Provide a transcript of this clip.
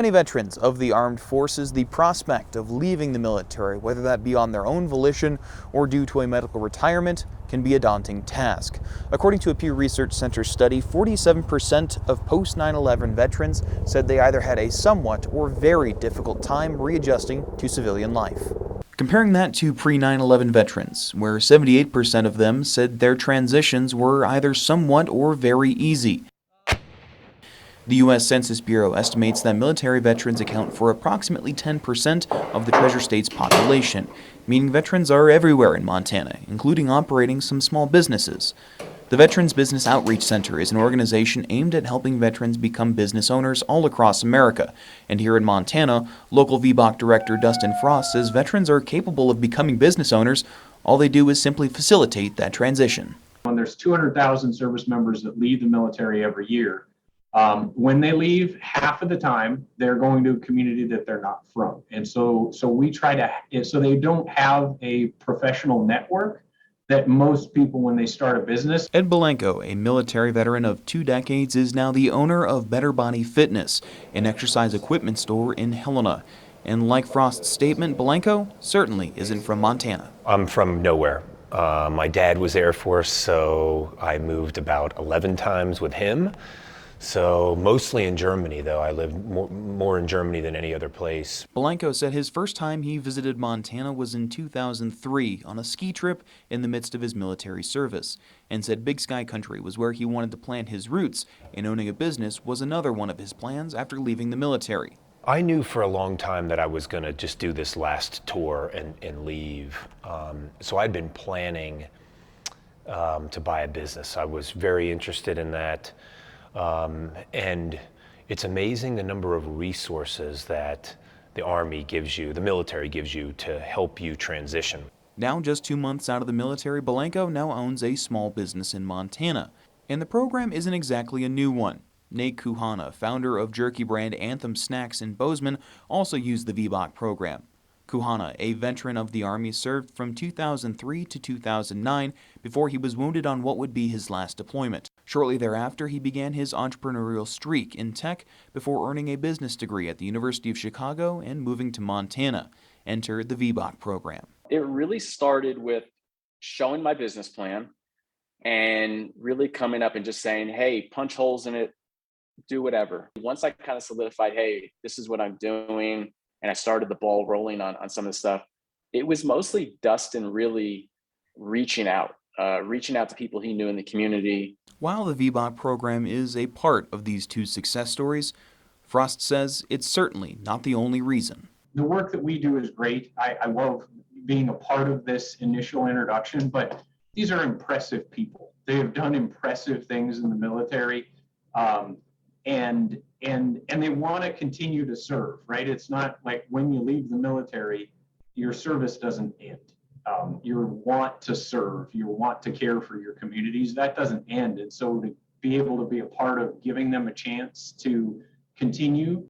many veterans of the armed forces, the prospect of leaving the military, whether that be on their own volition or due to a medical retirement, can be a daunting task. According to a Pew Research Center study, 47% of post-9/11 veterans said they either had a somewhat or very difficult time readjusting to civilian life. Comparing that to pre-9/11 veterans, where 78% of them said their transitions were either somewhat or very easy. The U.S. Census Bureau estimates that military veterans account for approximately 10% of the Treasure State's population, meaning veterans are everywhere in Montana, including operating some small businesses. The Veterans Business Outreach Center is an organization aimed at helping veterans become business owners all across America. And here in Montana, local VBOC director Dustin Frost says veterans are capable of becoming business owners. All they do is simply facilitate that transition. When there's 200,000 service members that leave the military every year, when they leave, half of the time they're going to a community that they're not from. And so we try to, so they don't have a professional network that most people when they start a business. Ed Belenko, a military veteran of 2 decades, is now the owner of Better Body Fitness, an exercise equipment store in Helena. And like Frost's statement, Belenko certainly isn't from Montana. I'm from nowhere. My dad was Air Force, so I moved about 11 times with him. So mostly in Germany, though. I lived more in Germany than any other place. Belenko said his first time he visited Montana was in 2003 on a ski trip in the midst of his military service, and said Big Sky Country was where he wanted to plant his roots, and owning a business was another one of his plans after leaving the military. I knew for a long time that I was going to just do this last tour and leave. So I'd been planning to buy a business. I was very interested in that. And it's amazing the number of resources that the Army gives you, the military gives you to help you transition. Now just 2 months out of the military, Belenko now owns a small business in Montana. And the program isn't exactly a new one. Nate Kuhana, founder of jerky brand Anthem Snacks in Bozeman, also used the VBOC program. Kuhana, a veteran of the Army, served from 2003 to 2009 before he was wounded on what would be his last deployment. Shortly thereafter, he began his entrepreneurial streak in tech before earning a business degree at the University of Chicago and moving to Montana. Enter the VBOC program. It really started with showing my business plan and really coming up and just saying, hey, punch holes in it, do whatever. Once I kind of solidified, hey, this is what I'm doing, and I started the ball rolling on some of the stuff, it was mostly Dustin really reaching out to people he knew in the community. While the VBOC program is a part of these 2 success stories, Frost says it's certainly not the only reason. The work that we do is great. I love being a part of this initial introduction, but these are impressive people. They have done impressive things in the military. And they want to continue to serve, right? It's not like when you leave the military, your service doesn't end. You want to serve, you want to care for your communities, that doesn't end. And so to be able to be a part of giving them a chance to continue